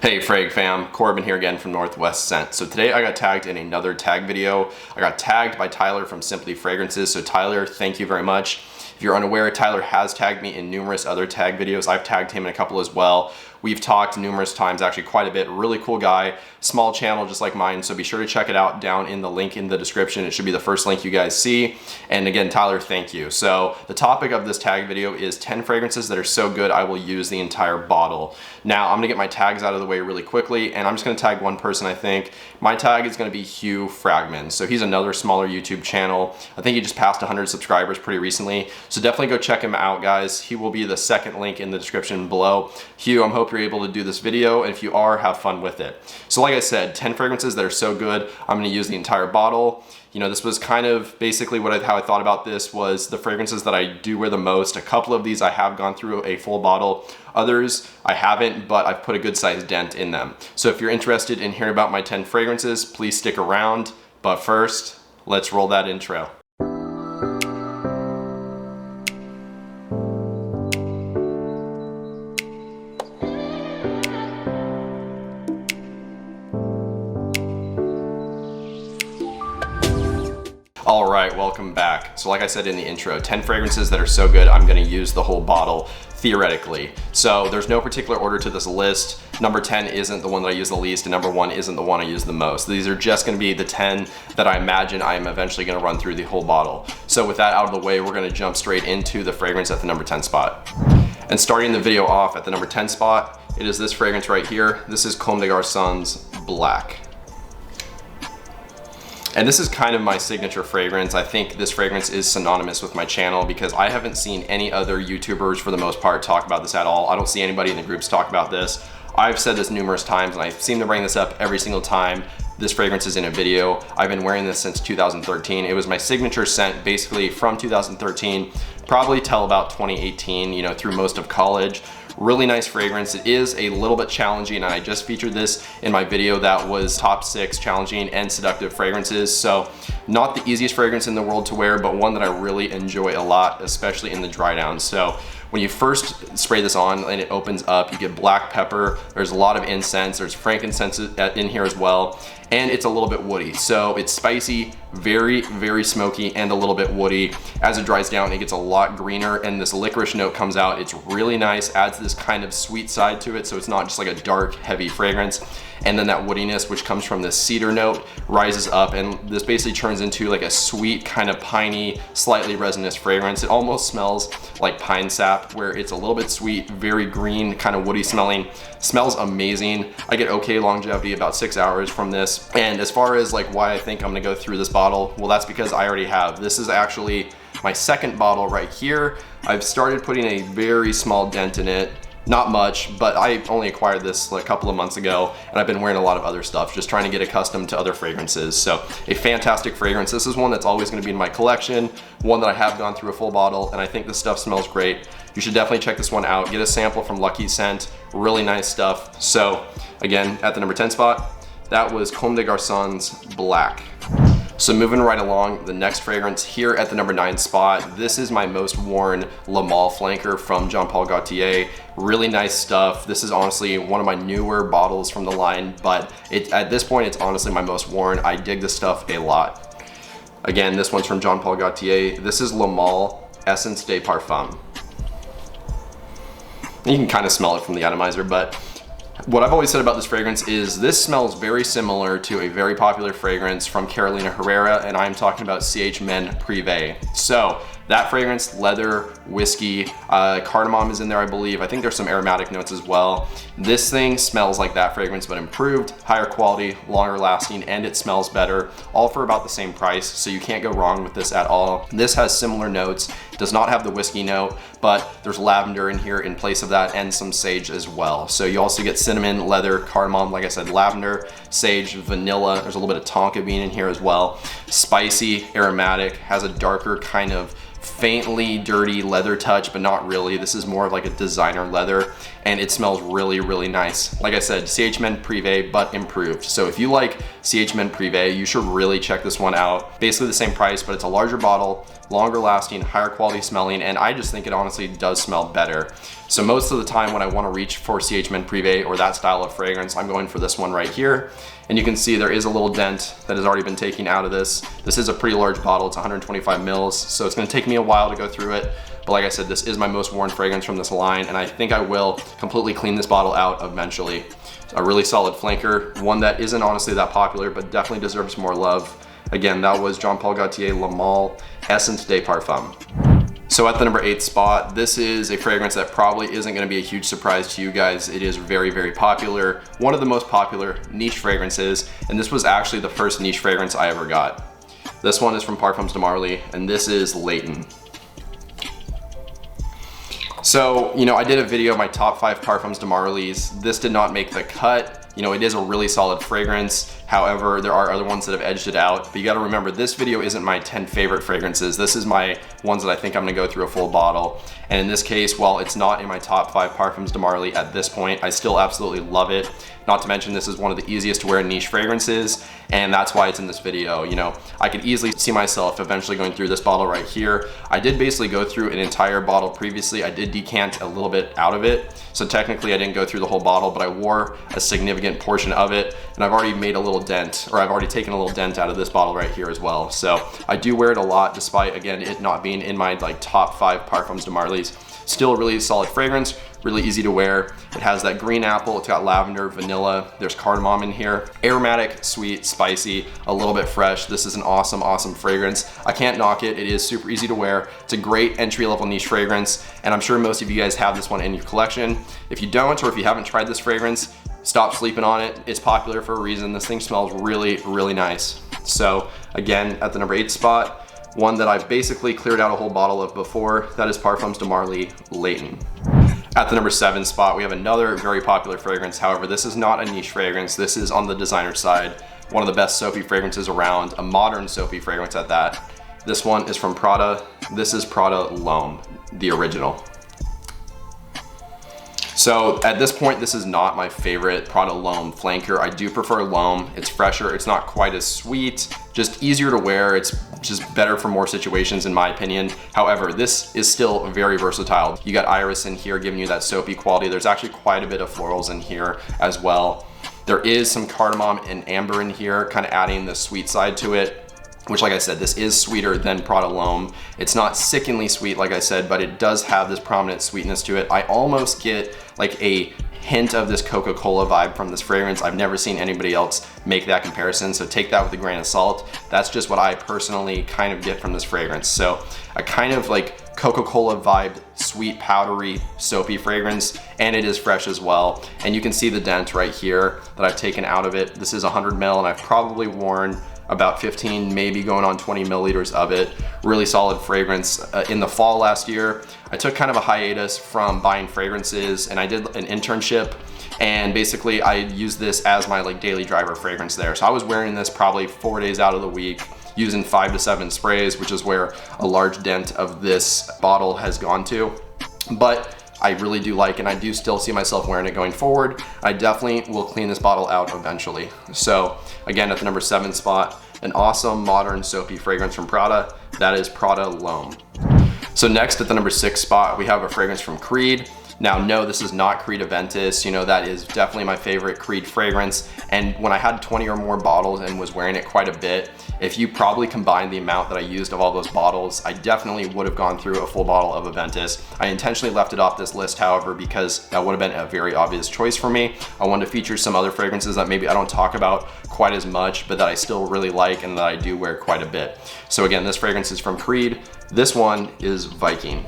Hey Frag fam, Corbin here again from Northwest Scent. So today I got tagged in another tag video. I got tagged by Tyler from Simply Fragrances. So Tyler, thank you very much. If you're unaware, Tyler has tagged me in numerous other tag videos. I've tagged him in a couple as well. We've talked numerous times, actually quite a bit. Really cool guy, small channel just like mine. So be sure to check it out down in the link in the description. It should be the first link you guys see. And again, Tyler, thank you. So the topic of this tag video is 10 fragrances that are so good I will use the entire bottle. Now I'm gonna get my tags out of the way really quickly, and I'm just gonna tag one person, I think. My tag is gonna be Hugh Fragman. So he's another smaller YouTube channel. I think he just passed 100 subscribers pretty recently. So definitely go check him out, guys. He will be the second link in the description below. Hugh, I'm hoping you're able to do this video, and if you are, have fun with it. So like I said, 10 fragrances that are so good, I'm gonna use the entire bottle. You know, this was kind of basically how I thought about this was the fragrances that I do wear the most. A couple of these I have gone through a full bottle. Others I haven't, but I've put a good sized dent in them. So if you're interested in hearing about my 10 fragrances, please stick around. But first, let's roll that intro. All right, welcome back. So like I said in the intro, 10 fragrances that are so good, I'm gonna use the whole bottle, theoretically. So there's no particular order to this list. Number 10 isn't the one that I use the least, and number 1 isn't the one I use the most. These are just gonna be the 10 that I imagine I am eventually gonna run through the whole bottle. So with that out of the way, we're gonna jump straight into the fragrance at the number 10 spot. And starting the video off at the number 10 spot, it is this fragrance right here. This is Comme des Garçons Black. And this is kind of my signature fragrance. I think this fragrance is synonymous with my channel because I haven't seen any other YouTubers for the most part talk about this at all. I don't see anybody in the groups talk about this. I've said this numerous times and I seem to bring this up every single time this fragrance is in a video. I've been wearing this since 2013. It was my signature scent basically from 2013, probably till about 2018, you know, through most of college. Really nice fragrance. It is a little bit challenging, and I just featured this in my video that was top 6 challenging and seductive fragrances. So not the easiest fragrance in the world to wear, but one that I really enjoy a lot, especially in the dry down. So when you first spray this on and it opens up, you get black pepper, there's a lot of incense, there's frankincense in here as well, and it's a little bit woody. So it's spicy, very, very smoky, and a little bit woody. As it dries down, it gets a lot greener, and this licorice note comes out. It's really nice, adds this kind of sweet side to it, so it's not just like a dark, heavy fragrance. And then that woodiness, which comes from this cedar note, rises up, and this basically turns into like a sweet, kind of piney, slightly resinous fragrance. It almost smells like pine sap, where it's a little bit sweet, very green, kind of woody smelling. Smells amazing. I get okay longevity, about 6 hours from this. And as far as like why I think I'm gonna go through this bottle, well, that's because I already have. This is actually my second bottle right here. I've started putting a very small dent in it. Not much, but I only acquired this like a couple of months ago, and I've been wearing a lot of other stuff, just trying to get accustomed to other fragrances. So a fantastic fragrance. This is one that's always gonna be in my collection, one that I have gone through a full bottle, and I think this stuff smells great. You should definitely check this one out. Get a sample from Lucky Scent, really nice stuff. So again, at the number 10 spot, that was Comme des Garçons Black. So moving right along, the next fragrance here at the number 9 spot, this is my most worn Le Male flanker from Jean Paul Gaultier. Really nice stuff. This is honestly one of my newer bottles from the line, but at this point, it's honestly my most worn. I dig this stuff a lot. Again, this one's from Jean Paul Gaultier. This is Le Male Essence de Parfum. You can kind of smell it from the atomizer, but what I've always said about this fragrance is this smells very similar to a very popular fragrance from Carolina Herrera, and I'm talking about CH Men Privé. So that fragrance, leather, whiskey, cardamom is in there, I believe. I think there's some aromatic notes as well. This thing smells like that fragrance, but improved, higher quality, longer lasting, and it smells better, all for about the same price. So you can't go wrong with this at all. This has similar notes, does not have the whiskey note, but there's lavender in here in place of that, and some sage as well. So you also get cinnamon, leather, cardamom, like I said, lavender, sage, vanilla. There's a little bit of tonka bean in here as well. Spicy, aromatic, has a darker kind of faintly dirty leather touch, but not really. This is more of like a designer leather, and it smells really, really nice. Like I said, CH Men Privé, but improved. So if you like CH Men Privé, you should really check this one out. Basically the same price, but it's a larger bottle, longer lasting, higher quality smelling, and I just think it honestly does smell better. So most of the time when I want to reach for CH Men Privé or that style of fragrance, I'm going for this one right here. And you can see there is a little dent that has already been taken out of this. This is a pretty large bottle, it's 125 mils, so it's gonna take me a while to go through it. But like I said, this is my most worn fragrance from this line, and I think I will completely clean this bottle out eventually. A really solid flanker, one that isn't honestly that popular, but definitely deserves more love. Again, that was Jean Paul Gaultier Le Male Essence de Parfum. So at the number 8 spot, this is a fragrance that probably isn't gonna be a huge surprise to you guys. It is very, very popular. One of the most popular niche fragrances, and this was actually the first niche fragrance I ever got. This one is from Parfums de Marly, and this is Latin. So, you know, I did a video of my top 5 Parfums de Marly's. This did not make the cut. You know, it is a really solid fragrance. However, there are other ones that have edged it out. But you gotta remember, this video isn't my 10 favorite fragrances. This is my ones that I think I'm gonna go through a full bottle. And in this case, while it's not in my top 5 Parfums de Marly at this point, I still absolutely love it. Not to mention, this is one of the easiest to wear niche fragrances, and that's why it's in this video. You know, I could easily see myself eventually going through this bottle right here. I did basically go through an entire bottle previously. I did decant a little bit out of it. So technically I didn't go through the whole bottle, but I wore a significant portion of it, and I've already made a little dent, or I've already taken a little dent out of this bottle right here as well. So I do wear it a lot, despite, again, it not being in my like top 5 Parfums de Marly's. Still a really solid fragrance, really easy to wear. It has that green apple, it's got lavender, vanilla, there's cardamom in here. Aromatic, sweet, spicy, a little bit fresh. This is an awesome, awesome fragrance. I can't knock it, it is super easy to wear. It's a great entry-level niche fragrance, and I'm sure most of you guys have this one in your collection. If you don't, or if you haven't tried this fragrance, stop sleeping on it. It's popular for a reason. This thing smells really, really nice. So again, at the number 8 spot, one that I've basically cleared out a whole bottle of before, that is Parfums de Marly Latin. At the number 7 spot, we have another very popular fragrance. However, this is not a niche fragrance. This is on the designer side. One of the best soapy fragrances around, a modern soapy fragrance at that. This one is from Prada. This is Prada L'Homme, the original. So at this point, this is not my favorite Prada L'Homme flanker. I do prefer L'Homme. It's fresher, it's not quite as sweet, just easier to wear. It's just better for more situations in my opinion. However, this is still very versatile. You got iris in here giving you that soapy quality. There's actually quite a bit of florals in here as well. There is some cardamom and amber in here, kind of adding the sweet side to it, which, like I said, this is sweeter than Prada L'Homme. It's not sickeningly sweet, like I said, but it does have this prominent sweetness to it. I almost get like a hint of this Coca-Cola vibe from this fragrance. I've never seen anybody else make that comparison, so take that with a grain of salt. That's just what I personally kind of get from this fragrance. So a kind of like Coca-Cola vibe, sweet, powdery, soapy fragrance, and it is fresh as well. And you can see the dent right here that I've taken out of it. This is 100 ml, and I've probably worn about 15, maybe going on 20 milliliters of it. Really solid fragrance. In the fall last year, I took kind of a hiatus from buying fragrances, and I did an internship, and basically I used this as my like daily driver fragrance there. So I was wearing this probably 4 days out of the week, using 5 to 7 sprays, which is where a large dent of this bottle has gone to. But I really do like, and I do still see myself wearing it going forward. I definitely will clean this bottle out eventually. So again, at the number 7 spot, an awesome modern soapy fragrance from Prada. That is Prada L'Homme. So next at the number 6 spot, we have a fragrance from Creed. Now, no, this is not Creed Aventus. You know, that is definitely my favorite Creed fragrance. And when I had 20 or more bottles and was wearing it quite a bit, if you probably combined the amount that I used of all those bottles, I definitely would have gone through a full bottle of Aventus. I intentionally left it off this list, however, because that would have been a very obvious choice for me. I wanted to feature some other fragrances that maybe I don't talk about quite as much, but that I still really like and that I do wear quite a bit. So again, this fragrance is from Creed. This one is Viking.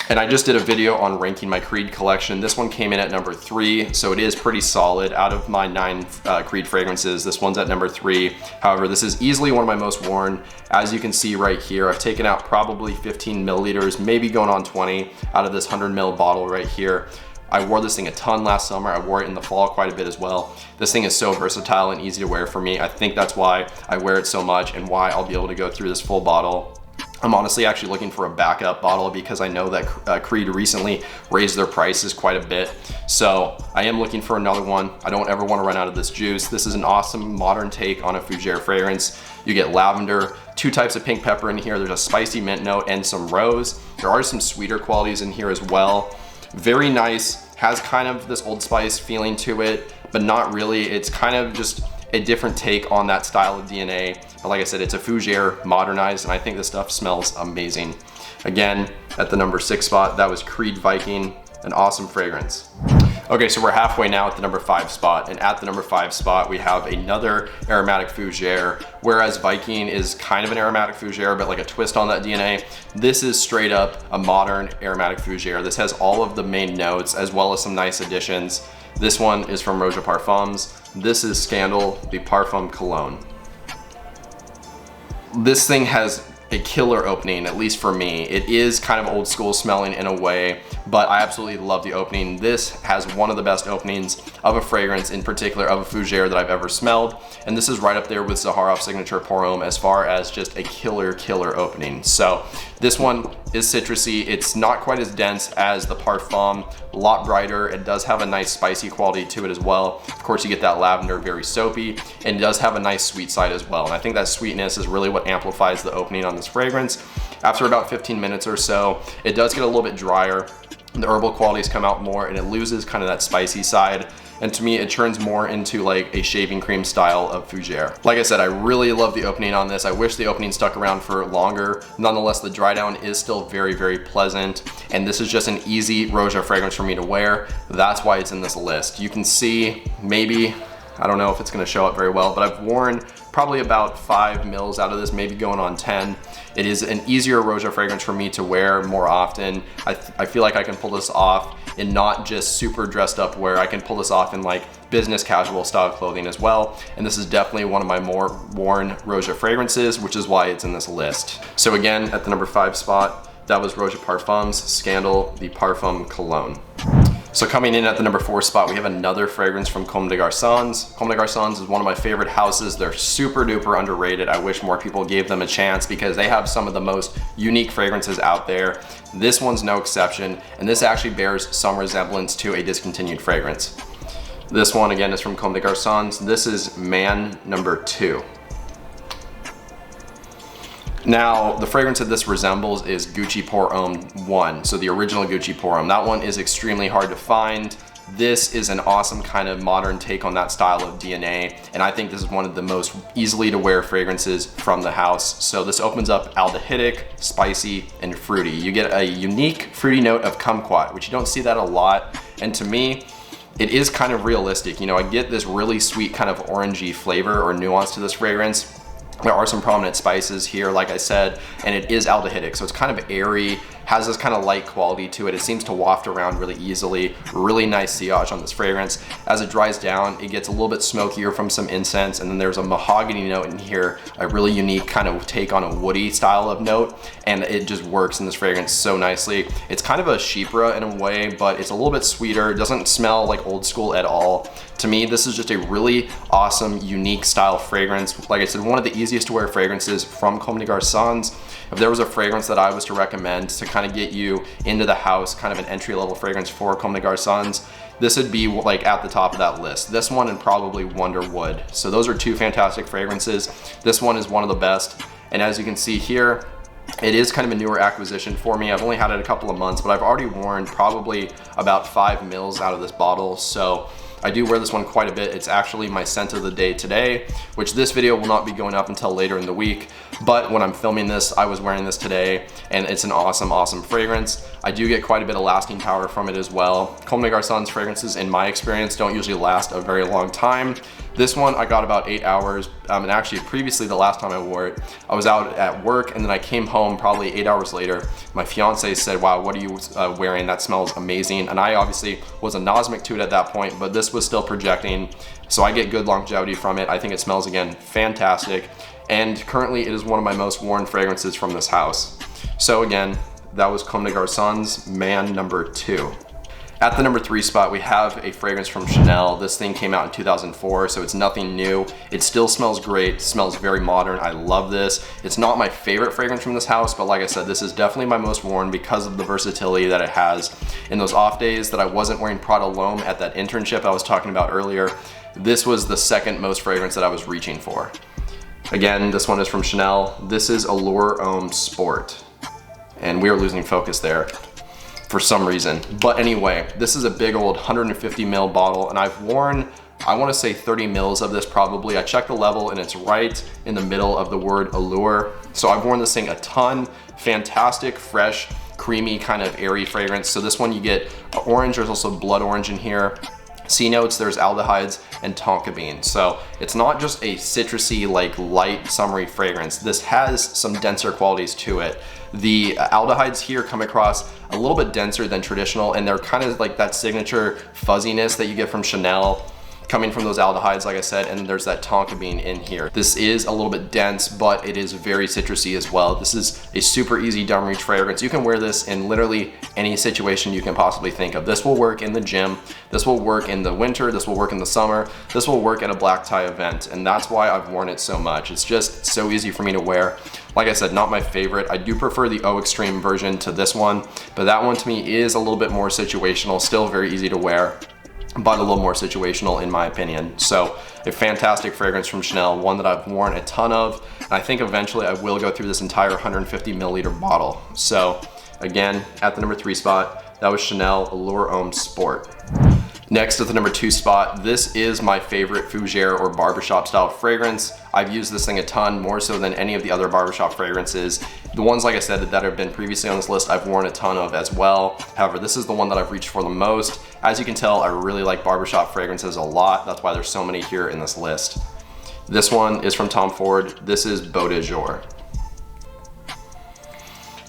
And I just did a video on ranking my Creed collection. This one came in at number 3, so it is pretty solid. Out of my 9 Creed fragrances, this one's at number 3. However, this is easily one of my most worn. As you can see right here, I've taken out probably 15 milliliters, maybe going on 20 out of this 100 ml bottle right here. I wore this thing a ton last summer. I wore it in the fall quite a bit as well. This thing is so versatile and easy to wear for me. I think that's why I wear it so much and why I'll be able to go through this full bottle I'm honestly actually looking for a backup bottle because I know that Creed recently raised their prices quite a bit. So I am looking for another one. I don't ever want to run out of this juice. This is an awesome modern take on a fougere fragrance. You get lavender, 2 types of pink pepper in here. There's a spicy mint note and some rose. There are some sweeter qualities in here as well. Very nice, has kind of this Old Spice feeling to it, but not really. It's kind of just a different take on that style of DNA. But like I said, it's a fougere modernized, and I think this stuff smells amazing. Again, at the number 6 spot, that was Creed Viking, an awesome fragrance. Okay, so we're halfway now at the number 5 spot, and at the number 5 spot, we have another aromatic fougere. Whereas Viking is kind of an aromatic fougere, but like a twist on that DNA, this is straight up a modern aromatic fougere. This has all of the main notes as well as some nice additions. This one is from Roja Parfums. This is Scandal, the Parfum Cologne. This thing has a killer opening, at least for me. It is kind of old school smelling in a way, but I absolutely love the opening. This has one of the best openings of a fragrance, in particular of a fougere, that I've ever smelled. And this is right up there with Zaharoff's Signature Pour Homme as far as just a killer opening. So this one is citrusy. It's not quite as dense as the Parfum, a lot brighter. It does have a nice spicy quality to it as well. Of course, you get that lavender, very soapy, and it does have a nice sweet side as well. And I think that sweetness is really what amplifies the opening on this fragrance. After about 15 minutes or so, it does get a little bit drier. The herbal qualities come out more, and it loses kind of that spicy side. And to me, it turns more into like a shaving cream style of fougere. Like I said, I really love the opening on this. I wish the opening stuck around for longer. Nonetheless, the dry down is still very pleasant. And this is just an easy Roja fragrance for me to wear. That's why it's in this list. You can see maybe, I don't know if it's gonna show up very well, but I've worn probably about 5 mils out of this, maybe going on 10. It is an easier Roja fragrance for me to wear more often. I feel like I can pull this off in not just super dressed up wear. I can pull this off in like business casual style clothing as well. And this is definitely one of my more worn Roja fragrances, which is why it's in this list. So again, at the number 5 spot, that was Roja Parfums Scandal, the Parfum Cologne. So coming in at the number 4 spot, we have another fragrance from Comme des Garçons. Comme des Garçons is one of my favorite houses. They're super duper underrated. I wish more people gave them a chance because they have some of the most unique fragrances out there. This one's no exception, and this actually bears some resemblance to a discontinued fragrance. This one again is from Comme des Garçons. This is Man number 2. Now, the fragrance that this resembles is Gucci Pour Homme 1, so the original Gucci Pour Homme. That one is extremely hard to find. This is an awesome kind of modern take on that style of DNA, and I think this is one of the most easily to wear fragrances from the house. So this opens up aldehydic, spicy, and fruity. You get a unique fruity note of kumquat, which you don't see that a lot, and to me, it is kind of realistic. You know, I get this really sweet kind of orangey flavor or nuance to this fragrance. There are some prominent spices here, like I said, and it is aldehydic, so it's kind of airy, has this kind of light quality to it. It seems to waft around really easily. Really nice sillage on this fragrance. As it dries down, it gets a little bit smokier from some incense, and then there's a mahogany note in here, a really unique kind of take on a woody style of note, and it just works in this fragrance so nicely. It's kind of a chypre in a way, but it's a little bit sweeter. It doesn't smell like old school at all. To me, this is just a really awesome, unique style fragrance. Like I said, one of the easiest to wear fragrances from Comme des Garçons. If there was a fragrance that I was to recommend to kind of get you into the house, kind of an entry-level fragrance for Comme des Garçons, this would be like at the top of that list. This one and probably Wonder Wood. So those are 2 fantastic fragrances. This one is one of the best. And as you can see here, it is kind of a newer acquisition for me. I've only had it a couple of months, but I've already worn probably about 5 mils out of this bottle. So I do wear this one quite a bit. It's actually my scent of the day today, which this video will not be going up until later in the week. But when I'm filming this, I was wearing this today, and it's an awesome, awesome fragrance. I do get quite a bit of lasting power from it as well. Comme des Garçons fragrances, in my experience, don't usually last a very long time. This one I got about 8 hours, and actually previously the last time I wore it, I was out at work and then I came home probably 8 hours later. My fiance said, wow, what are you wearing? That smells amazing. And I obviously was anosmic to it at that point, but this was still projecting. So I get good longevity from it. I think it smells, again, fantastic. And currently it is one of my most worn fragrances from this house. So again, that was Comme des Garçons Man number 2. At the number 3 spot, we have a fragrance from Chanel. This thing came out in 2004, so it's nothing new. It still smells great, it smells very modern. I love this. It's not my favorite fragrance from this house, but like I said, this is definitely my most worn because of the versatility that it has. In those off days that I wasn't wearing Prada L'Homme at that internship I was talking about earlier, this was the second most fragrance that I was reaching for. Again, this one is from Chanel. This is Allure Homme Sport. And we are losing focus there for some reason. But anyway, this is a big old 150 ml bottle, and I've worn, I wanna say 30 mils of this probably. I checked the level and it's right in the middle of the word Allure. So I've worn this thing a ton. Fantastic, fresh, creamy, kind of airy fragrance. So this one you get orange, there's also blood orange in here. C notes, there's aldehydes and tonka bean. So it's not just a citrusy, like light, summery fragrance. This has some denser qualities to it. The aldehydes here come across a little bit denser than traditional, and they're kind of like that signature fuzziness that you get from Chanel coming from those aldehydes, like I said, and there's that tonka bean in here. This is a little bit dense, but it is very citrusy as well. This is a super easy dumb reach fragrance. You can wear this in literally any situation you can possibly think of. This will work in the gym, this will work in the winter, this will work in the summer, this will work at a black tie event, and that's why I've worn it so much. It's just so easy for me to wear. Like I said, not my favorite. I do prefer the O Extreme version to this one, but that one to me is a little bit more situational, still very easy to wear, but a little more situational in my opinion. So a fantastic fragrance from Chanel, one that I've worn a ton of, and I think eventually I will go through this entire 150 milliliter bottle. So again, at the number 3 spot, that was Chanel Allure Homme Sport. Next at the number 2 spot, this is my favorite fougere or barbershop style fragrance. I've used this thing a ton, more so than any of the other barbershop fragrances. The ones, like I said, that have been previously on this list, I've worn a ton of as well. However, this is the one that I've reached for the most. As you can tell, I really like barbershop fragrances a lot. That's why there's so many here in this list. This one is from Tom Ford. This is Beau de Jour.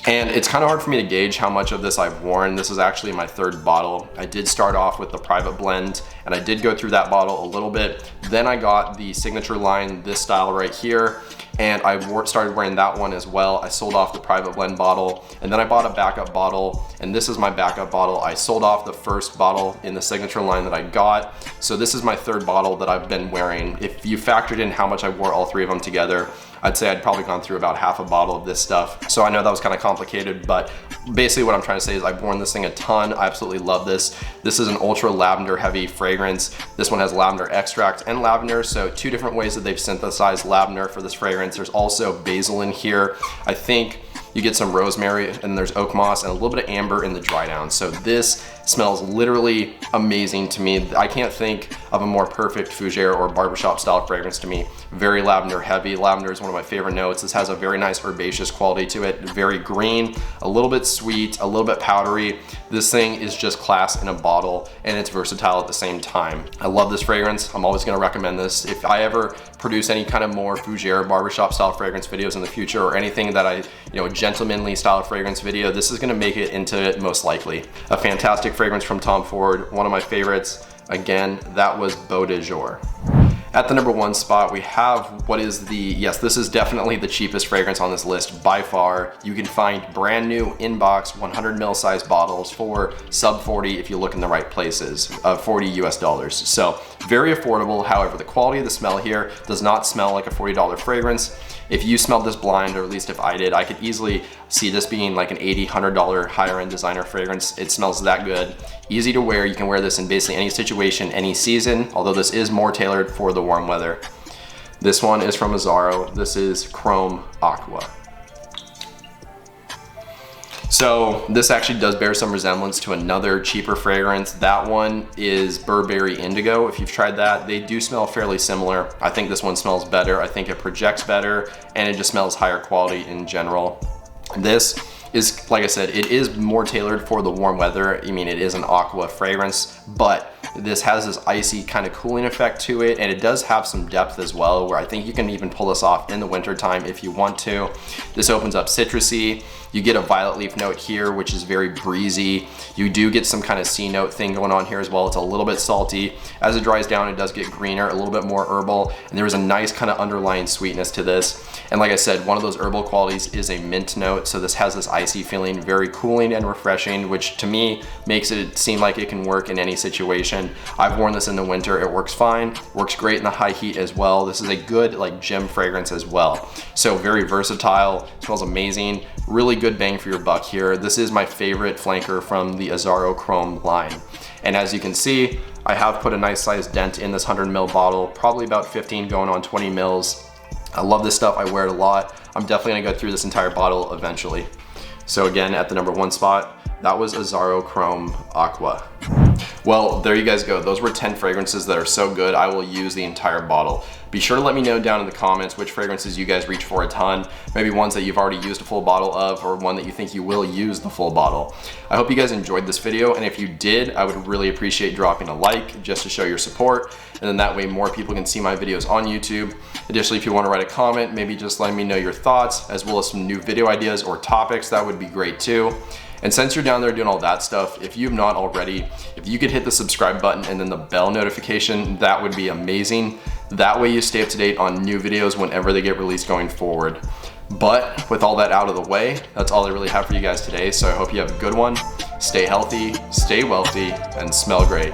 And it's kind of hard for me to gauge how much of this I've worn. This is actually my 3rd bottle. I did start off with the private blend, and I did go through that bottle a little bit. Then I got the signature line, this style right here, and I started wearing that one as well. I sold off the private blend bottle, and then I bought a backup bottle, and this is my backup bottle. I sold off the first bottle in the signature line that I got. So this is my 3rd bottle that I've been wearing. If you factored in how much I wore all 3 of them together, I'd say I'd probably gone through about half a bottle of this stuff. So I know that was kind of complicated, but basically what I'm trying to say is I've worn this thing a ton. I absolutely love this. This is an ultra lavender heavy fragrance. This one has lavender extract and lavender, so 2 different ways that they've synthesized lavender for this fragrance. There's also basil in here. I think you get some rosemary, and there's oak moss and a little bit of amber in the dry down. So this smells literally amazing to me. I can't think of a more perfect fougere or barbershop style fragrance to me. Very lavender heavy. Lavender is one of my favorite notes. This has a very nice herbaceous quality to it. Very green, a little bit sweet, a little bit powdery. This thing is just class in a bottle, and it's versatile at the same time. I love this fragrance. I'm always gonna recommend this. If I ever produce any kind of more fougere barbershop style fragrance videos in the future, or anything that I, gentlemanly style fragrance video, this is gonna make it into it most likely. A fantastic fragrance from Tom Ford, one of my favorites. Again, that was Beau de Jour. At the number 1 spot, we have what is yes, this is definitely the cheapest fragrance on this list by far. You can find brand new in-box 100 ml size bottles for sub 40 if you look in the right places, $40 US. So very affordable. However, the quality of the smell here does not smell like a $40 fragrance. If you smelled this blind, or at least if I did, I could easily see this being like an $80, $100 higher end designer fragrance. It smells that good. Easy to wear. You can wear this in basically any situation, any season, although this is more tailored for the warm weather. This one is from Azzaro. This is Chrome Aqua. So this actually does bear some resemblance to another cheaper fragrance. That one is Burberry Indigo. If you've tried that, they do smell fairly similar. I think this one smells better. I think it projects better, and it just smells higher quality in general. This is, like I said, it is more tailored for the warm weather. I mean, it is an aqua fragrance, but This has this icy kind of cooling effect to it, and it does have some depth as well, where I think you can even pull this off in the winter time if you want to. This opens up citrusy. You get a violet leaf note here, which is very breezy. You do get some kind of C note thing going on here as well. It's a little bit salty. As it dries down, it does get greener, a little bit more herbal, and there is a nice kind of underlying sweetness to this. And like I said, one of those herbal qualities is a mint note, so this has this icy feeling, very cooling and refreshing, which to me makes it seem like it can work in any situation. I've worn this in the winter, it works fine, works great in the high heat as well. This is a good like gym fragrance as well. So very versatile, smells amazing, really good bang for your buck here. This is my favorite flanker from the Azzaro Chrome line. And as you can see, I have put a nice sized dent in this 100 ml bottle, probably about 15 going on 20 mils. I love this stuff, I wear it a lot. I'm definitely gonna go through this entire bottle eventually. So again, at the #1 spot, that was Azzaro Chrome Aqua. Well, there you guys go. Those were 10 fragrances that are so good, I will use the entire bottle. Be sure to let me know down in the comments which fragrances you guys reach for a ton, maybe ones that you've already used a full bottle of, or one that you think you will use the full bottle. I hope you guys enjoyed this video, and if you did, I would really appreciate dropping a like just to show your support, and then that way more people can see my videos on YouTube. Additionally, if you want to write a comment, maybe just let me know your thoughts, as well as some new video ideas or topics, that would be great too. And since you're down there doing all that stuff, if you've not already, if you could hit the subscribe button and then the bell notification, that would be amazing. That way you stay up to date on new videos whenever they get released going forward. But with all that out of the way, that's all I really have for you guys today. So I hope you have a good one. Stay healthy, stay wealthy, and smell great.